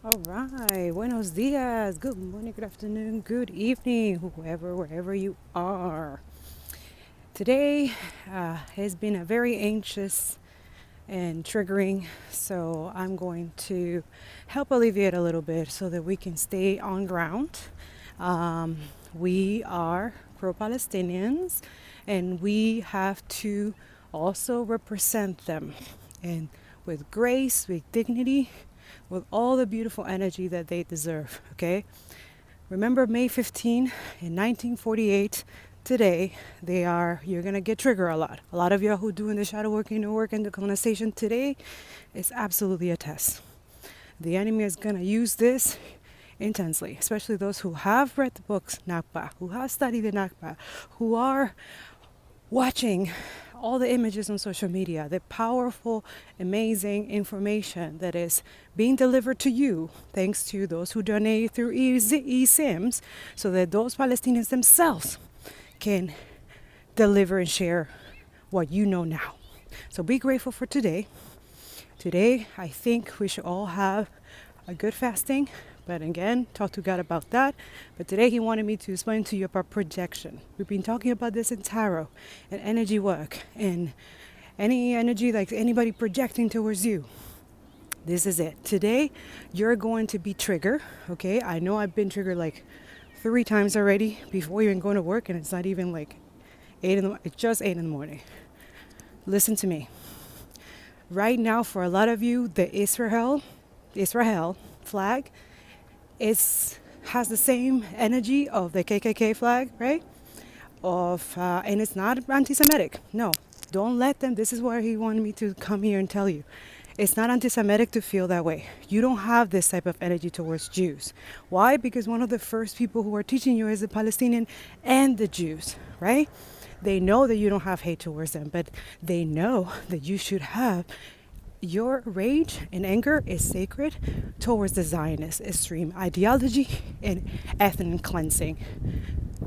All right, buenos dias, good morning, good afternoon, good evening, wherever you are. Today has been a very anxious and triggering, so I'm going to help alleviate a little bit so that we can stay on ground. We are pro-Palestinians, and we have to also represent them, and with grace, with dignity, with all the beautiful energy that they deserve, okay? Remember May 15 in 1948, today, you're gonna get triggered a lot. A lot of you who doing the shadow work, inner work, and the colonization today is absolutely a test. The enemy is gonna use this intensely, especially those who have read the books Nakba, who have studied the Nakba, who are watching all the images on social media, the powerful, amazing information that is being delivered to you thanks to those who donate through eSIMs, so that those Palestinians themselves can deliver and share what you know now. So be grateful for today. Today, I think we should all have a good fasting. But again, talk to God about that. But today he wanted me to explain to you about projection. We've been talking about this in tarot and energy work and any energy like anybody projecting towards you. This is it. Today, you're going to be triggered, okay? I know I've been triggered like 3 times already before even going to work, and it's not even like 8 in the it's just 8 in the morning. Listen to me. Right now, for a lot of you, the Israel flag has the same energy of the KKK flag, right? And it's not anti-Semitic. No, don't let them. This is where he wanted me to come here and tell you. It's not anti-Semitic to feel that way. You don't have this type of energy towards Jews. Why? Because one of the first people who are teaching you is the Palestinian and the Jews, right? They know that you don't have hate towards them, but they know that you should have. Your rage and anger is sacred towards the Zionist extreme ideology and ethnic cleansing.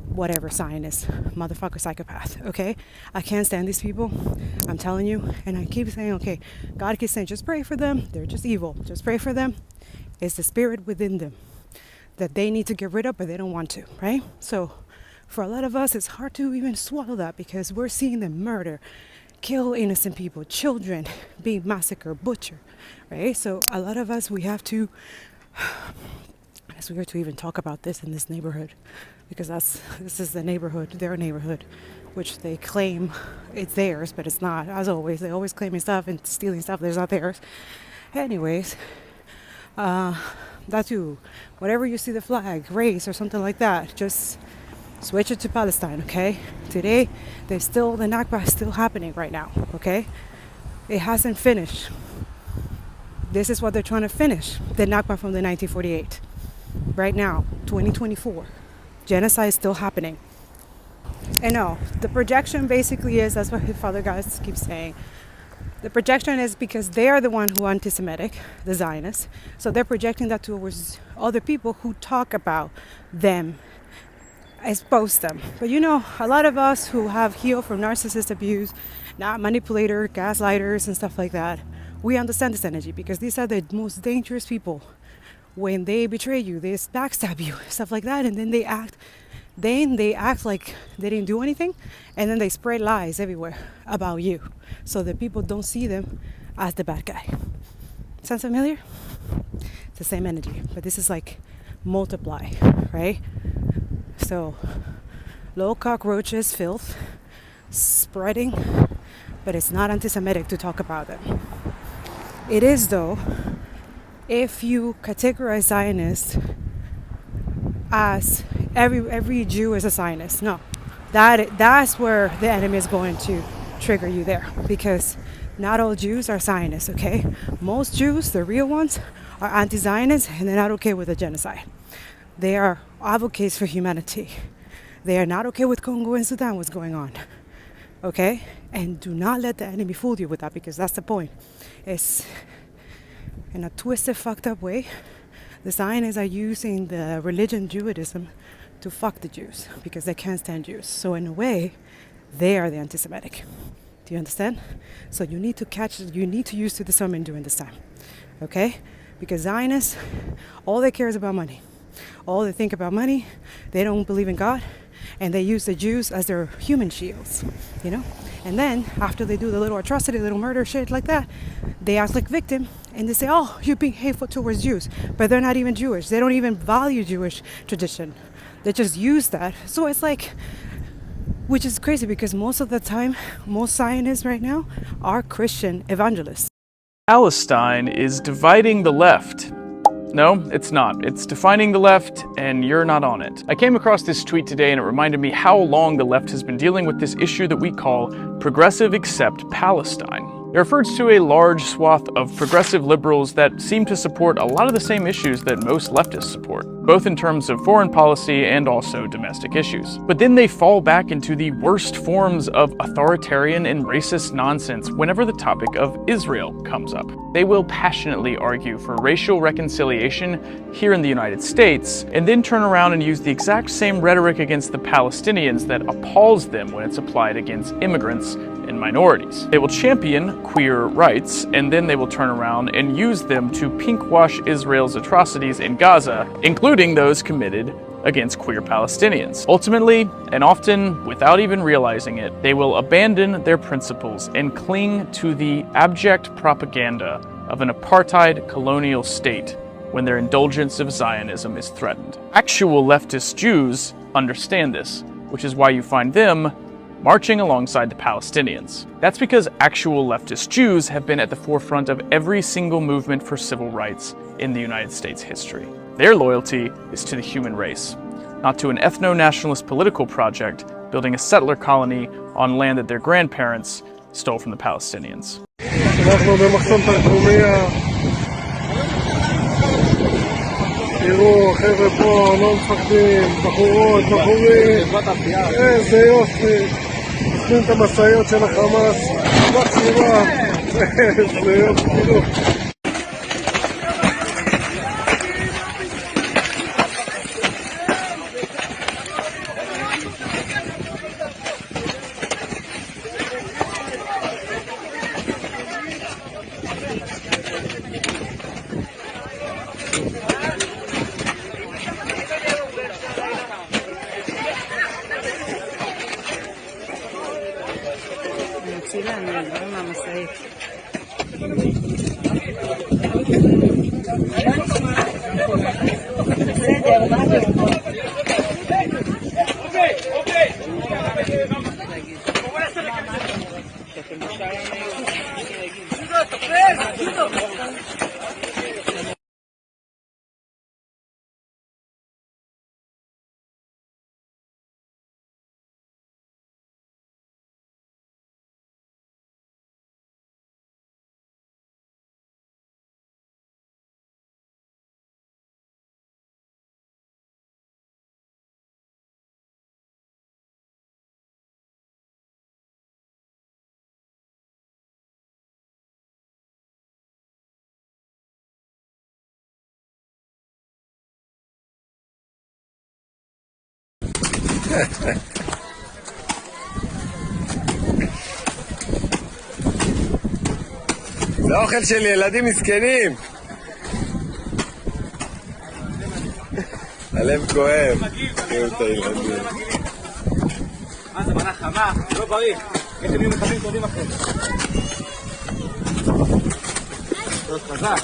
Whatever Zionist, motherfucker, psychopath, okay? I can't stand these people. I'm telling you. And I keep saying, okay, God keeps saying, just pray for them. They're just evil. Just pray for them. It's the spirit within them that they need to get rid of, but they don't want to, right? So for a lot of us, it's hard to even swallow that because we're seeing them murder, kill innocent people, children being massacred, butchered, right? So a lot of us, we have to, it's weird to even talk about this in this neighborhood because this is the neighborhood, their neighborhood, which they claim it's theirs, but it's not. As always, they always claiming stuff and stealing stuff that's not theirs. Anyways, that too, whatever you see the flag, race or something like that, just switch it to Palestine, okay? Today, the Nakba is still happening right now, okay? It hasn't finished. This is what they're trying to finish, the Nakba from the 1948. Right now, 2024, genocide is still happening. And no, the projection basically is, that's what his father guys keep saying. The projection is because they are the one who are anti-Semitic, the Zionists. So they're projecting that towards other people who talk about them, expose them. But you know, a lot of us who have healed from narcissist abuse, not manipulator, gaslighters and stuff like that, we understand this energy because these are the most dangerous people. When they betray you, they backstab you, stuff like that, and then they act like they didn't do anything, and then they spread lies everywhere about you so that people don't see them as the bad guy. Sounds familiar? It's the same energy, but this is like multiply, right? So, low cockroaches, filth, spreading, but it's not anti-Semitic to talk about them. It is, though, if you categorize Zionists as every Jew is a Zionist. No, that's where the enemy is going to trigger you there, because not all Jews are Zionists, okay? Most Jews, the real ones, are anti-Zionists and they're not okay with the genocide. They are advocates for humanity. They are not okay with Congo and Sudan, what's going on. Okay? And do not let the enemy fool you with that, because that's the point. It's in a twisted, fucked up way. The Zionists are using the religion Judaism to fuck the Jews because they can't stand Jews. So in a way, they are the anti-Semitic. Do you understand? So you need to use the discernment during this time. Okay? Because Zionists, all they care is about money. All they think about money. They don't believe in God, and they use the Jews as their human shields, you know. And then after they do the little atrocity, little murder shit like that, they act like victim and they say, "Oh, you're being hateful towards Jews," but they're not even Jewish. They don't even value Jewish tradition. They just use that. So it's like, which is crazy because most of the time, most Zionists right now are Christian evangelists. Palestine is dividing the left. No, it's not. It's defining the left, and you're not on it. I came across this tweet today, and it reminded me how long the left has been dealing with this issue that we call progressive accept Palestine. It refers to a large swath of progressive liberals that seem to support a lot of the same issues that most leftists support, both in terms of foreign policy and also domestic issues. But then they fall back into the worst forms of authoritarian and racist nonsense whenever the topic of Israel comes up. They will passionately argue for racial reconciliation here in the United States, and then turn around and use the exact same rhetoric against the Palestinians that appalls them when it's applied against immigrants and minorities. They will champion queer rights, and then they will turn around and use them to pinkwash Israel's atrocities in Gaza, including those committed against queer Palestinians. Ultimately, and often without even realizing it, they will abandon their principles and cling to the abject propaganda of an apartheid colonial state when their indulgence of Zionism is threatened. Actual leftist Jews understand this, which is why you find them marching alongside the Palestinians. That's because actual leftist Jews have been at the forefront of every single movement for civil rights in the United States history. Their loyalty is to the human race, not to an ethno-nationalist political project building a settler colony on land that their grandparents stole from the Palestinians. תראו, חבר'ה פה, לא מפחדים, בחורות, בחורים, איזה יופי, עושים את המשאיות של החמאס, בצורה, איזה יופי, תראו. זה אוכל של ילדים מסכנים. הלב כואב. תראו את הילדים. זה מנה חמה, לא בריא. איך הם יהיו מחבים טובים אחרי? טוב, חזק.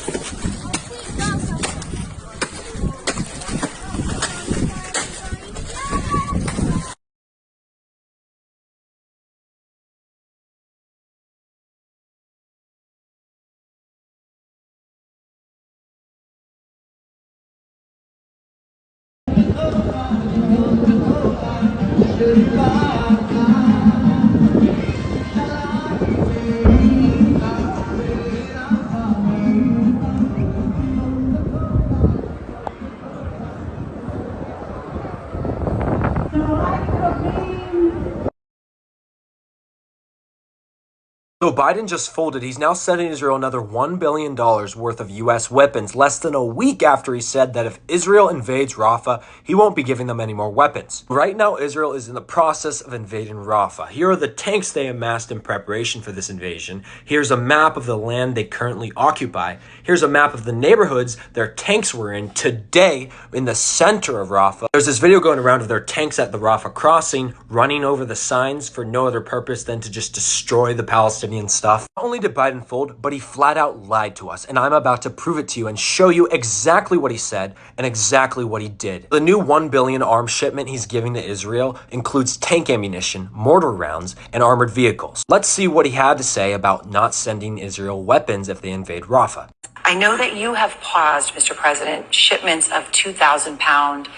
So Biden just folded. He's now sending Israel another $1 billion worth of U.S. weapons less than a week after he said that if Israel invades Rafah, he won't be giving them any more weapons. Right now, Israel is in the process of invading Rafah. Here are the tanks they amassed in preparation for this invasion. Here's a map of the land they currently occupy. Here's a map of the neighborhoods their tanks were in today in the center of Rafah. There's this video going around of their tanks at the Rafah crossing, running over the signs for no other purpose than to just destroy the Palestinian stuff. Not only did Biden fold, but he flat out lied to us, and I'm about to prove it to you and show you exactly what he said and exactly what he did. The new $1 billion arms shipment he's giving to Israel includes tank ammunition, mortar rounds, and armored vehicles. Let's see what he had to say about not sending Israel weapons if they invade Rafah. I know that you have paused, Mr. President, shipments of 2,000-pound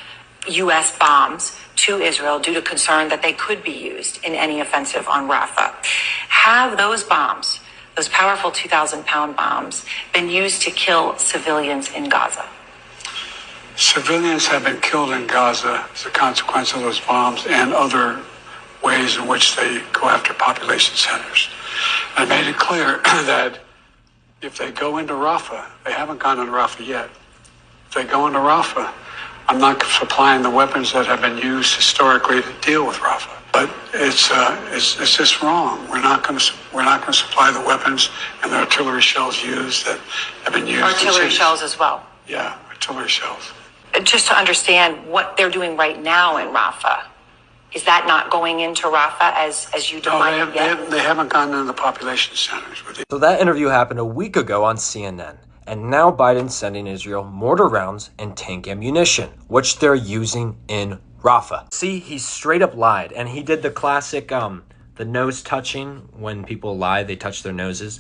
U.S. bombs to Israel due to concern that they could be used in any offensive on Rafah. Have those bombs, those powerful 2,000-pound bombs, been used to kill civilians in Gaza? Civilians have been killed in Gaza as a consequence of those bombs and other ways in which they go after population centers. I made it clear that if they go into Rafah, they haven't gone into Rafah yet. If they go into Rafah, I'm not supplying the weapons that have been used historically to deal with Rafah. But it's just wrong. We're not going to supply the weapons and the artillery shells used that have been used. Artillery shells as well. Yeah, artillery shells. Just to understand what they're doing right now in Rafah, is that not going into Rafah as you define it yet? They haven't gone into the population centers. So that interview happened a week ago on CNN. And now Biden's sending Israel mortar rounds and tank ammunition, which they're using in Rafah. See, he straight up lied. And he did the classic, the nose touching. When people lie, they touch their noses.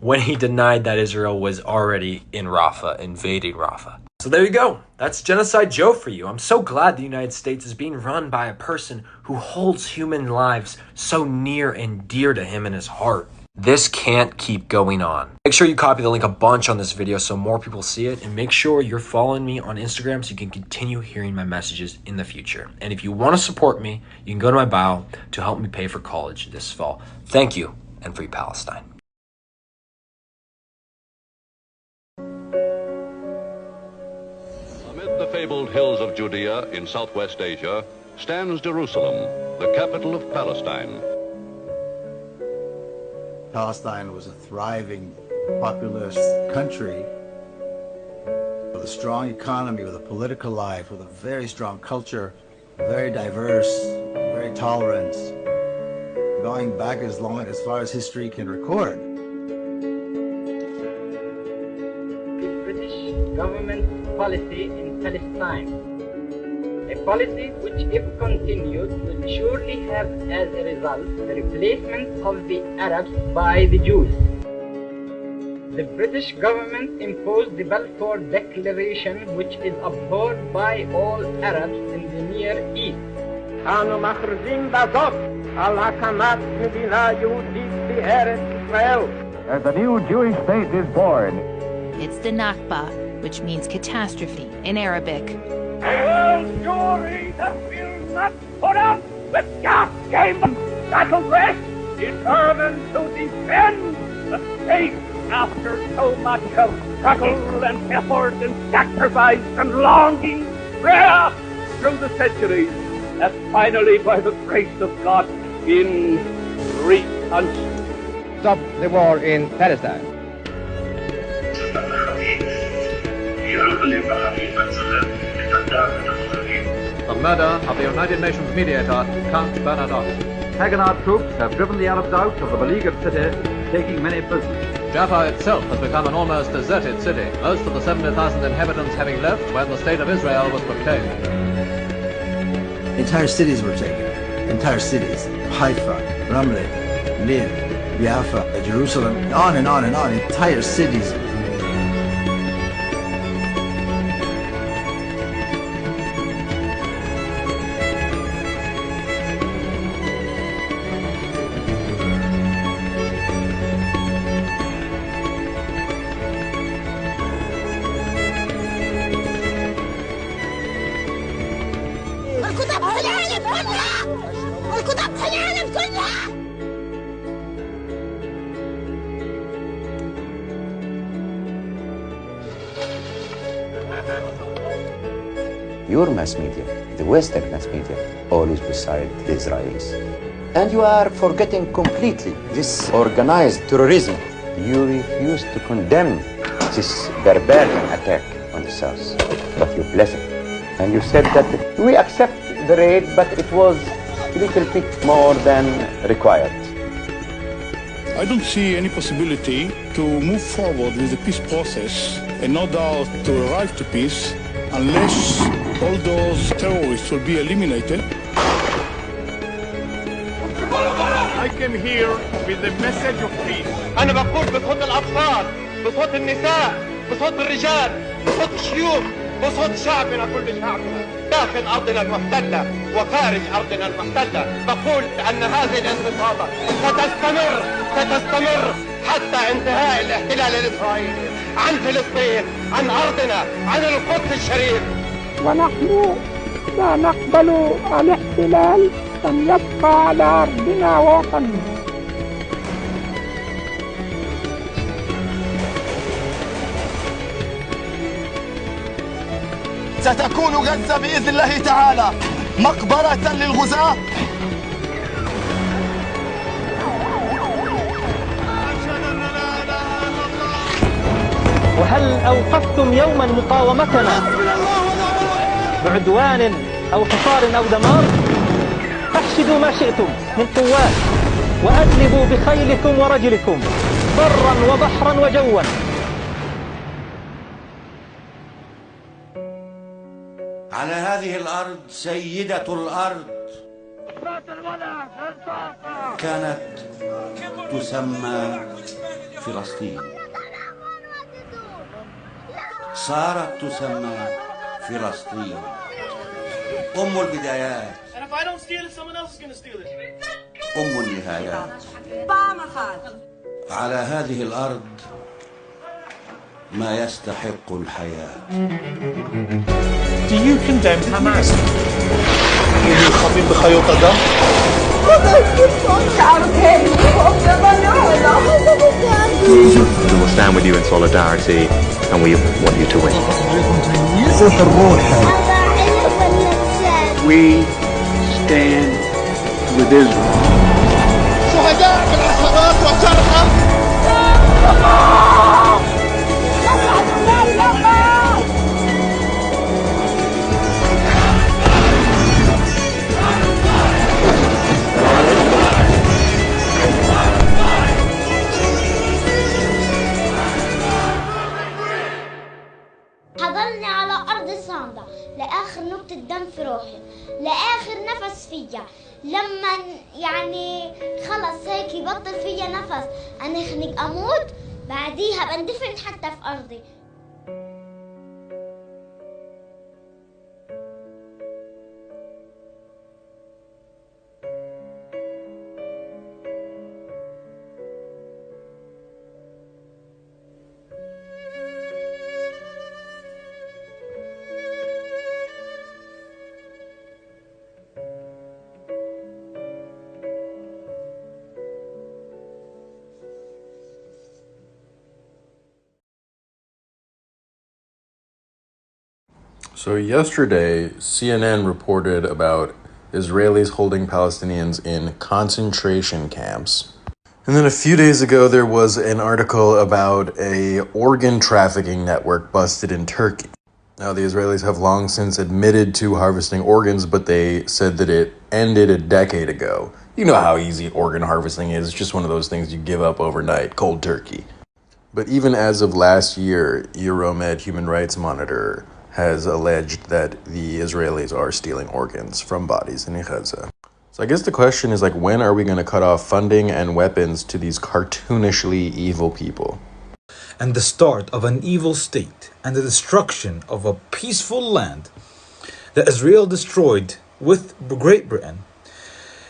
When he denied that Israel was already in Rafah, invading Rafah. So there you go. That's Genocide Joe for you. I'm so glad the United States is being run by a person who holds human lives so near and dear to him in his heart. This can't keep going on. Make sure you copy the link a bunch on this video so more people see it, and make sure you're following me on Instagram so you can continue hearing my messages in the future. And if you want to support me, you can go to my bio to help me pay for college this fall. Thank you, and free Palestine. Amid the fabled hills of Judea in Southwest Asia stands Jerusalem, the capital of Palestine. Palestine was a thriving, populous country with a strong economy, with a political life, with a very strong culture, very diverse, very tolerant, going back as far as history can record. The British government's policy in Palestine, a policy which, if continued, will surely have as a result the replacement of the Arabs by the Jews. The British government imposed the Balfour Declaration, which is abhorred by all Arabs in the Near East. As a new Jewish state is born. It's the Nakba, which means catastrophe in Arabic. A story that will not put up with gas game battle dress, determined to defend the state after so much of struggle and effort and sacrifice and longing, prayer through the centuries, that finally, by the grace of God, been reconciled. Stop the war in Palestine. The murder of the United Nations mediator, Count Bernadotte. Haganah troops have driven the Arabs out of the beleaguered city, taking many prisoners. Jaffa itself has become an almost deserted city, most of the 70,000 inhabitants having left when the state of Israel was proclaimed. Entire cities were taken. Entire cities. Haifa, Ramle, Lid, Biafra, Jerusalem, on and on and on. Entire cities. Your mass media, the Western mass media, always beside the Israelis. And you are forgetting completely this organized terrorism. You refuse to condemn this barbarian attack on the South, but you bless it. And you said that we accept the raid, but it was a little bit more than required. I don't see any possibility to move forward with the peace process and no doubt to arrive to peace unless all those terrorists will be eliminated. I came here with the message of peace. أنا بقول بصوت الأطفال، بصوت النساء، بصوت الرجال، بصوت الشيوخ، بصوت شعبنا كل شعبنا داخل أرضنا المحتلة وخارج أرضنا المحتلة. بقول أن هذه الانتفاضة ستستمر حتى انتهاء الاحتلال الإسرائيلي عن فلسطين، عن أرضنا، عن القدس الشريف. ونحن لا نقبل الاحتلال، أن يبقى على أرضنا وطن. ستكون غزة بإذن الله تعالى مقبرة للغزاة. وهل أوقفتم يوما مقاومتنا بعدوان أو حصار أو دمار؟ احشدوا ما شئتم من قوات وأجلبوا بخيلكم ورجلكم برا وبحرا وجوا. على هذه الأرض سيدة الأرض كانت تسمى فلسطين، صارت تسمى فلسطين أم البدايات، أم النهايات. على هذه الأرض ما يستحق الحياة. Do you condemn Hamas? بخيوط الدم؟ We will stand with you in solidarity and we want you to win. We stand with Israel. شهداء بالعصابات والسرقة. حضرني على أرض صامدة لآخر نقطة دم في روحي، لآخر نفس فيا. لما يعني خلص هيك يبطل فيا نفس أنا خنق أموت، بعديها بندفن حتى في أرضي. So yesterday, CNN reported about Israelis holding Palestinians in concentration camps. And then a few days ago, there was an article about a organ trafficking network busted in Turkey. Now, the Israelis have long since admitted to harvesting organs, but they said that it ended a decade ago. You know how easy organ harvesting is, just one of those things you give up overnight, cold turkey. But even as of last year, Euromed Human Rights Monitor has alleged that the Israelis are stealing organs from bodies in Gaza. So I guess the question is, like, when are we going to cut off funding and weapons to these cartoonishly evil people? And the start of an evil state and the destruction of a peaceful land that Israel destroyed with Great Britain.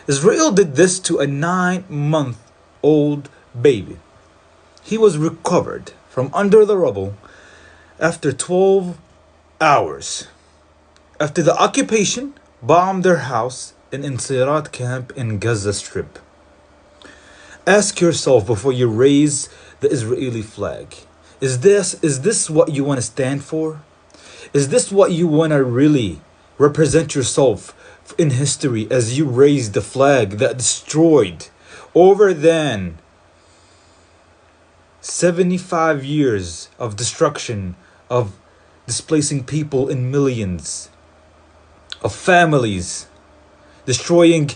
Israel did this to a 9-month-old baby. He was recovered from under the rubble after 12 hours after the occupation bombed their house in Ensirat camp in Gaza Strip. Ask yourself before you raise the Israeli flag. Is this what you want to stand for? Is this what you want to really represent yourself in history as you raise the flag that destroyed over than 75 years of destruction, of displacing people in millions, of families, destroying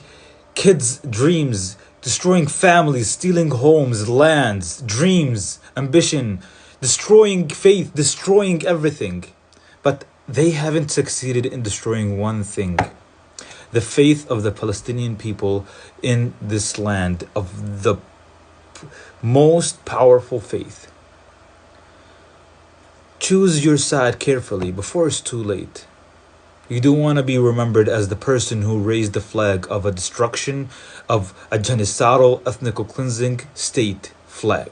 kids' dreams, destroying families, stealing homes, lands, dreams, ambition, destroying faith, destroying everything. But they haven't succeeded in destroying one thing: the faith of the Palestinian people in this land, of the most powerful faith. Choose your side carefully before it's too late. You don't want to be remembered as the person who raised the flag of a destruction, of a genocidal, ethnical cleansing state flag.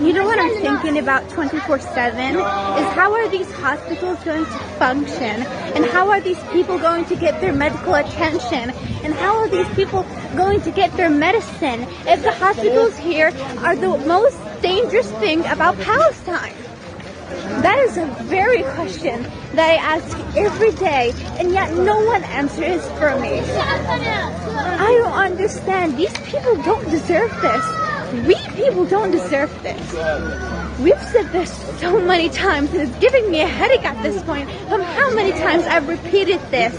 You know what I'm thinking about 24/7 is how are these hospitals going to function, and how are these people going to get their medical attention, and how are these people going to get their medicine if the hospitals here are the most dangerous thing about Palestine? That is a very question that I ask every day, and yet no one answers for me. I don't understand. These people don't deserve this. We people don't deserve this. We've said this so many times, and it's giving me a headache at this point from how many times I've repeated this.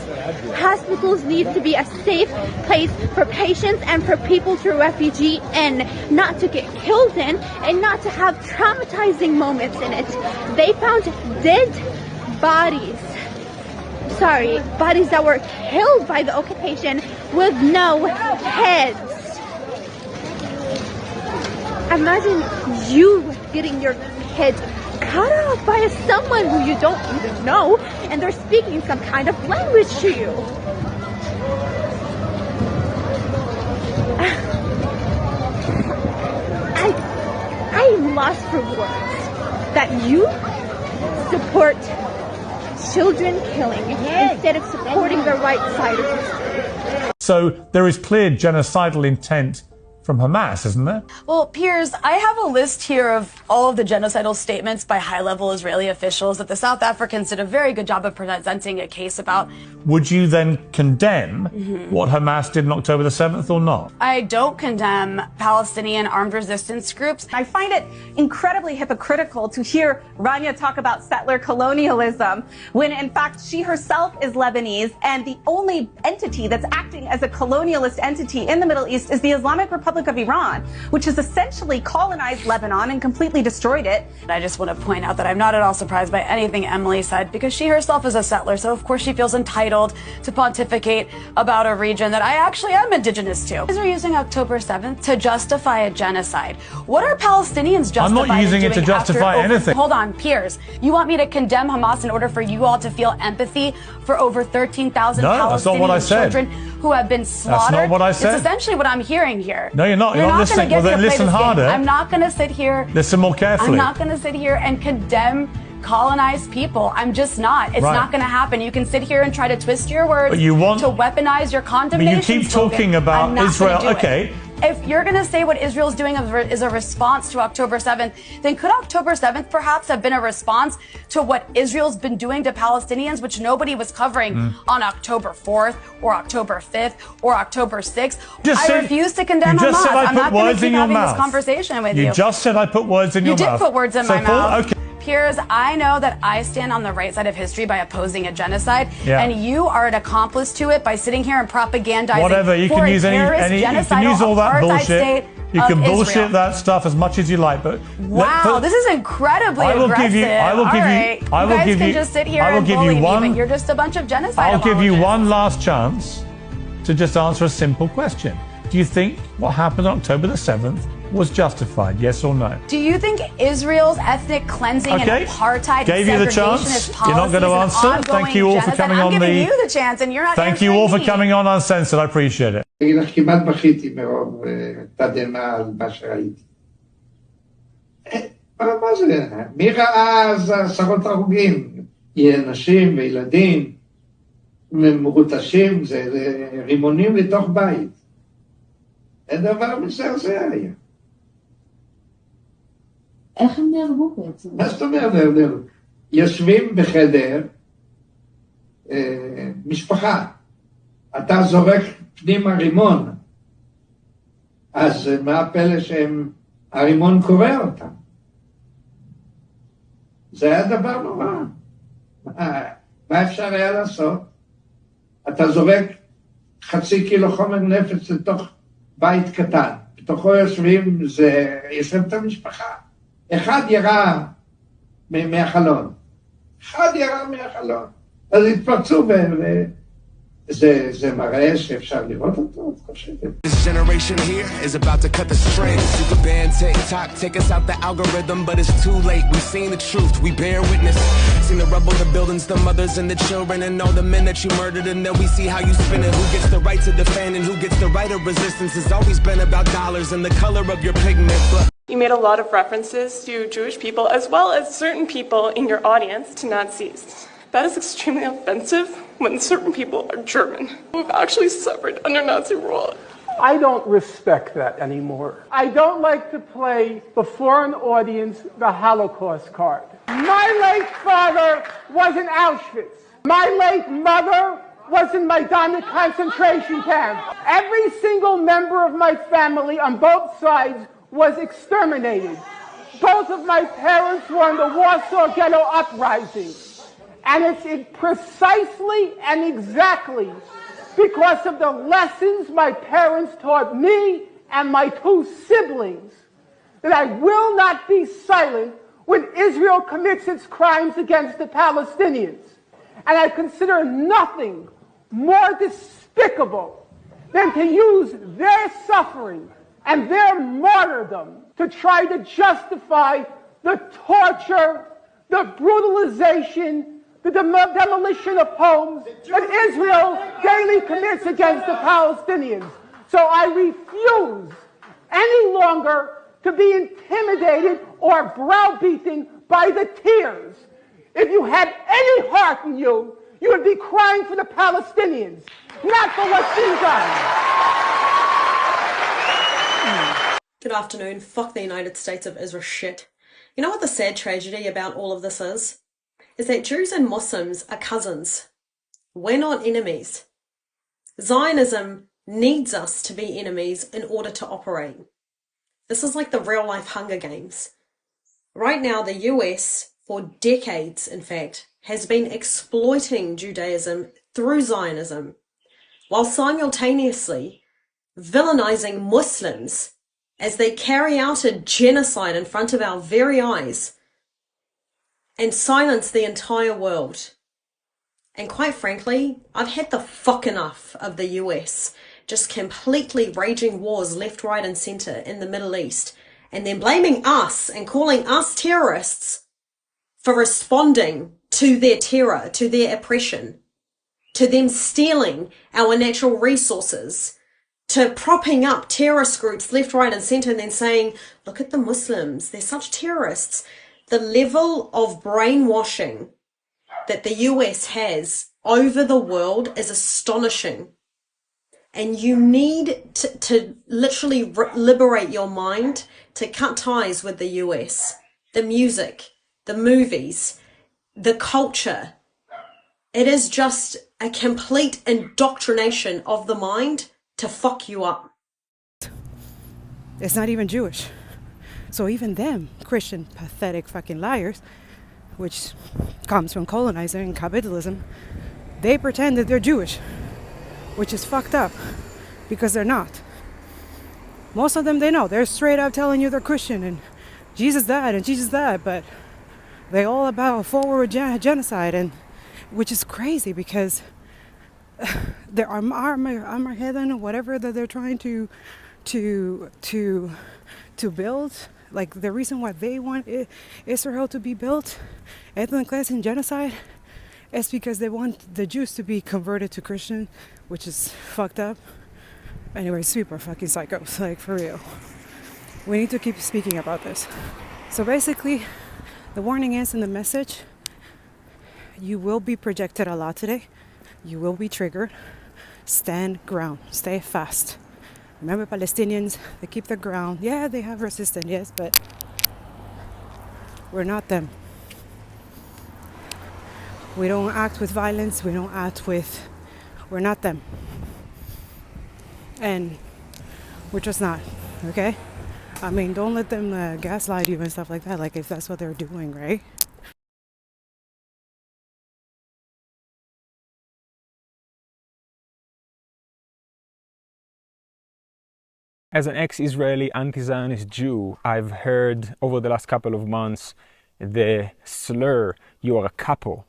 Hospitals need to be a safe place for patients and for people to refugee in, not to get killed in, and not to have traumatizing moments in it. They found dead bodies. Bodies that were killed by the occupation with no heads. Imagine you getting your head cut off by someone who you don't even know, and they're speaking some kind of language to you. I'm lost for words. That you support children killing instead of supporting the right side of history. So there is clear genocidal intent from Hamas, isn't there? Well, Piers, I have a list here of all of the genocidal statements by high-level Israeli officials that the South Africans did a very good job of presenting a case about. Would you then condemn what Hamas did on October the 7th or not? I don't condemn Palestinian armed resistance groups. I find it incredibly hypocritical to hear Rania talk about settler colonialism when in fact she herself is Lebanese, and the only entity that's acting as a colonialist entity in the Middle East is the Islamic Republic of Iran, which has essentially colonized Lebanon and completely destroyed it. I just want to point out that I'm not at all surprised by anything Emily said, because she herself is a settler, so of course she feels entitled to pontificate about a region that I actually am indigenous to. They're using October 7th to justify a genocide. What are Palestinians justifying? I'm not using it to justify anything. Hold on, Piers. You want me to condemn Hamas in order for you all to feel empathy for over 13,000 Palestinian children who have been slaughtered? That's not what I said. It's essentially what I'm hearing here. No, you're not. You're not listening. Well, then listen harder. I'm not going to sit here. Listen more carefully. I'm not going to sit here and condemn colonized people. I'm just not. It's not going to happen. You can sit here and try to twist your words to weaponize your condemnation. But you keep talking about Israel. Okay. If you're going to say what Israel's doing is a response to October 7th, then could October 7th perhaps have been a response to what Israel's been doing to Palestinians, which nobody was covering on October 4th or October 5th or October 6th? I refuse to condemn Hamas. I'm not going to keep having this conversation with you. You just said I put words in your mouth. You did put words in my mouth. Okay. Piers, I know that I stand on the right side of history by opposing a genocide, and you are an accomplice to it by sitting here and propagandizing whatever. You can use any you can use all that bullshit. You can bullshit Israel. That stuff as much as you like, but wow, this is incredibly aggressive. You can just sit here and bully me, but you're just a bunch of genocide. I'll give you one last chance to just answer a simple question. Do you think what happened on October the 7th was justified, yes or no? Do you think Israel's ethnic cleansing and apartheid Gave you the chance. You're not going to answer. Thank you all for coming on the... I'm giving you the chance and you're not Thank you all for coming on Uncensored. I appreciate it. כמעט בכיתי מרוב תדהמה על מה שראיתי. מה זה? מי ראה אז עשרות הרוגים? נשים וילדים מרוטשים, זה רימונים לתוך בית. זה דבר מזעזע היה. איך הם נהרגו בעצם? מה זאת אומרת נהרגו? יושבים בחדר משפחה. אתה זורק פנימה רימון, אז מה הפלא שהרימון קורא אותם? זה היה דבר נורא. מה אפשר היה לעשות? אתה זורק 0.5 קילו חומר נפץ לתוך בית קטן. בתוכו יושבת המשפחה. אחד ירה מהחלון. אז התפרצו זה מראה שאפשר לראות אותו, את חושבת. This generation here is about to cut the strings. Super band, TikTok, take us out the algorithm, but it's too late. We've seen the truth, we bear witness. Seen the rubble, the buildings, the mothers and the children, and all the men that you murdered, and then we see how you spin it. Who gets the right to defend and who gets the right of resistance? It's always been about dollars and the color of your pigment, but you made a lot of references to Jewish people as well as certain people in your audience to Nazis. That is extremely offensive when certain people are German, who've actually suffered under Nazi rule. I don't respect that anymore. I don't like to play before an audience the Holocaust card. My late father was in Auschwitz. My late mother was in Majdanek concentration camp. Every single member of my family on both sides was exterminated. Both of my parents were in the Warsaw Ghetto Uprising. And it's precisely and exactly because of the lessons my parents taught me and my 2 siblings that I will not be silent when Israel commits its crimes against the Palestinians. And I consider nothing more despicable than to use their suffering and their martyrdom to try to justify the torture, the brutalization, the demolition of homes that Israel daily commits against the Palestinians. So I refuse any longer to be intimidated or browbeaten by the tears. If you had any heart in you, you would be crying for the Palestinians, not for what's been done. Good afternoon. Fuck the United States of Israel shit. You know what the sad tragedy about all of this is? Is that Jews and Muslims are cousins. We're not enemies. Zionism needs us to be enemies in order to operate. This is like the real-life Hunger Games. Right now, the US, for decades, in fact, has been exploiting Judaism through Zionism, while simultaneously villainizing Muslims as they carry out a genocide in front of our very eyes and silence the entire world. And quite frankly, I've had the fuck enough of the US just completely raging wars left, right and centre in the Middle East, and then blaming us and calling us terrorists for responding to their terror, to their oppression, to them stealing our natural resources, to propping up terrorist groups left, right and centre, and then saying, look at the Muslims, they're such terrorists. The level of brainwashing that the US has over the world is astonishing. And you need to literally liberate your mind to cut ties with the US. The music, the movies, the culture. It is just a complete indoctrination of the mind to fuck you up. It's not even Jewish. So even them, Christian, pathetic fucking liars, which comes from colonizing and capitalism, they pretend that they're Jewish, which is fucked up because they're not. Most of them, they know. They're straight up telling you they're Christian and Jesus died and Jesus died, but they all about forward genocide, and which is crazy because their Armageddon or whatever that they're trying to build. Like the reason why they want Israel to be built, ethnic cleansing genocide, is because they want the Jews to be converted to Christian, which is fucked up. Anyway, super fucking psychos, like for real. We need to keep speaking about this. So basically, the warning is in the message, you will be projected a lot today. You will be triggered. Stand ground, stay fast. Remember, Palestinians, they keep their ground. Yeah, they have resistance, yes, but we're not them. We don't act with violence. We don't act with, we're not them. And we're just not, okay? I mean, don't let them gaslight you and stuff like that, like if that's what they're doing, right? As an ex-Israeli anti-Zionist Jew, I've heard over the last couple of months the slur, "you are a capo,"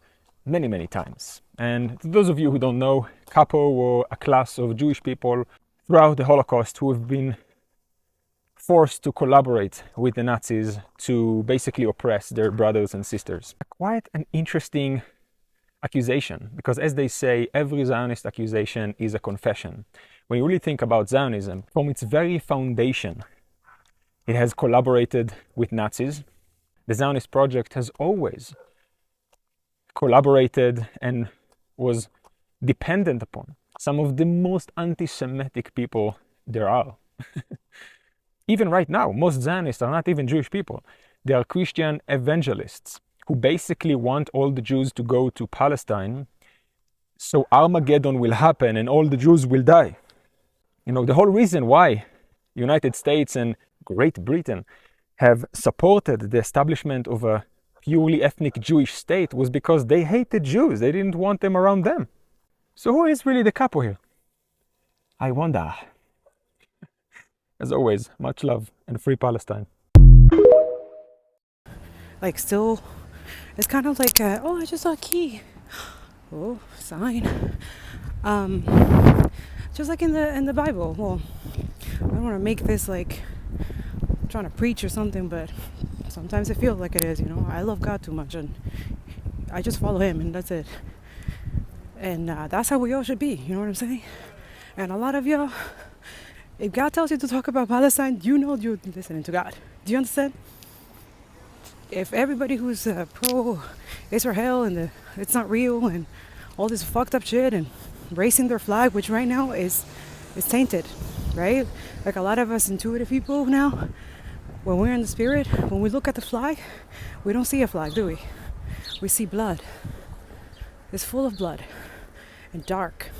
many, many times. And to those of you who don't know, capo were a class of Jewish people throughout the Holocaust who have been forced to collaborate with the Nazis to basically oppress their brothers and sisters. Quite an interesting accusation, because as they say, every Zionist accusation is a confession. When you really think about Zionism, from its very foundation, it has collaborated with Nazis. The Zionist project has always collaborated and was dependent upon some of the most anti-Semitic people there are. Even right now, most Zionists are not even Jewish people. They are Christian evangelists who basically want all the Jews to go to Palestine so Armageddon will happen and all the Jews will die. You know, the whole reason why United States and Great Britain have supported the establishment of a purely ethnic Jewish state was because they hated Jews. They didn't want them around them. So who is really the capo here? I wonder. As always, much love and free Palestine. Like still, it's kind of like, oh, I just saw a key. Oh, sign. Just like in the Bible. Well, I don't want to make this like I'm trying to preach or something, but sometimes it feels like it is, you know. I love God too much and I just follow him and that's it. And that's how we all should be, you know what I'm saying? And a lot of y'all, if God tells you to talk about Palestine, you know you're listening to God. Do you understand? If everybody who's pro-Israel and it's not real and all this fucked up shit and raising their flag, which right now is tainted, right? Like a lot of us intuitive people now, when we're in the spirit, when we look at the flag, we don't see a flag, do we? We see blood. It's full of blood and dark.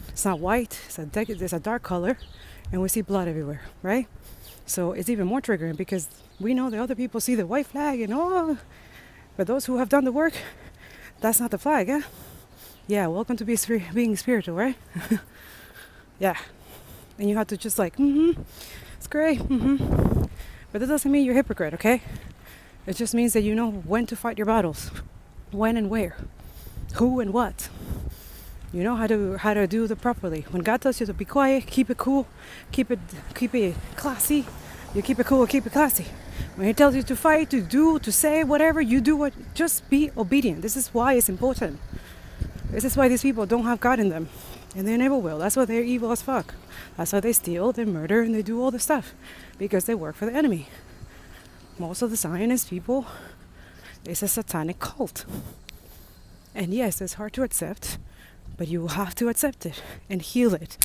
It's not white, it's a dark color, and we see blood everywhere, right? So it's even more triggering because we know the other people see the white flag and oh, but those who have done the work, that's not the flag, huh? Yeah, welcome to being spiritual, right? Yeah. And you have to just like, it's great, But that doesn't mean you're a hypocrite, okay? It just means that you know when to fight your battles, when and where, who and what. You know how to do it properly. When God tells you to be quiet, keep it cool, keep it classy, you keep it cool, keep it classy. When he tells you to fight, to do, to say whatever, you do what. Just be obedient. This is why it's important. This is why these people don't have God in them, and they never will. That's why they're evil as fuck. That's why they steal, they murder, and they do all this stuff because they work for the enemy. Most of the Zionist people, it's a satanic cult, and yes, it's hard to accept. But you have to accept it and heal it.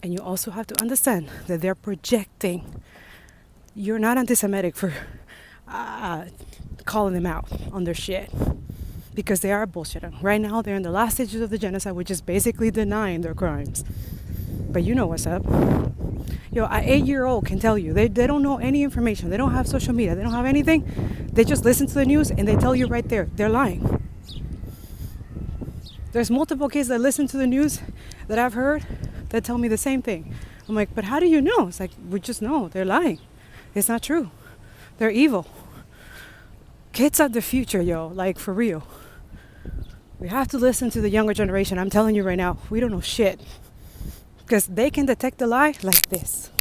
And you also have to understand that they're projecting. You're not anti-Semitic for calling them out on their shit. Because they are bullshitting. Right now, they're in the last stages of the genocide, which is basically denying their crimes. But you know what's up. Yo, an 8-year-old can tell you. They don't know any information. They don't have social media. They don't have anything. They just listen to the news and they tell you right there. They're lying. There's multiple kids that listen to the news that I've heard that tell me the same thing. I'm like, but how do you know? It's like, we just know. They're lying. It's not true. They're evil. Kids are the future, yo. Like, for real. We have to listen to the younger generation. I'm telling you right now, we don't know shit. Because they can detect the lie like this.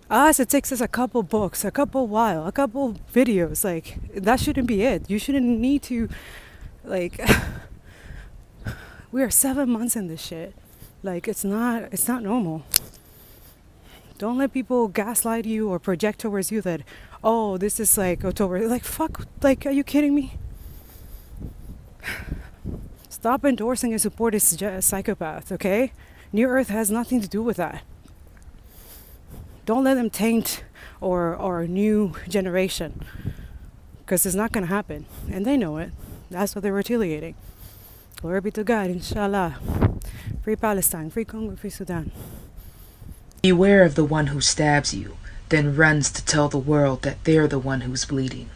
Us, it takes us a couple books, a couple videos. Like, that shouldn't be it. You shouldn't need to, like... We are 7 months in this shit. Like, it's not normal. Don't let people gaslight you or project towards you that, oh, this is like October. Like, fuck, like, are you kidding me? Stop endorsing and supporting psychopaths, okay? New Earth has nothing to do with that. Don't let them taint our new generation. Because it's not going to happen. And they know it. That's what they're retaliating. Glory be to God, inshallah. Free Palestine, free Congo, free Sudan. Beware of the one who stabs you, then runs to tell the world that they're the one who's bleeding.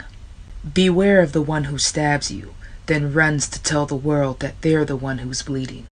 Beware of the one who stabs you, then runs to tell the world that they're the one who's bleeding.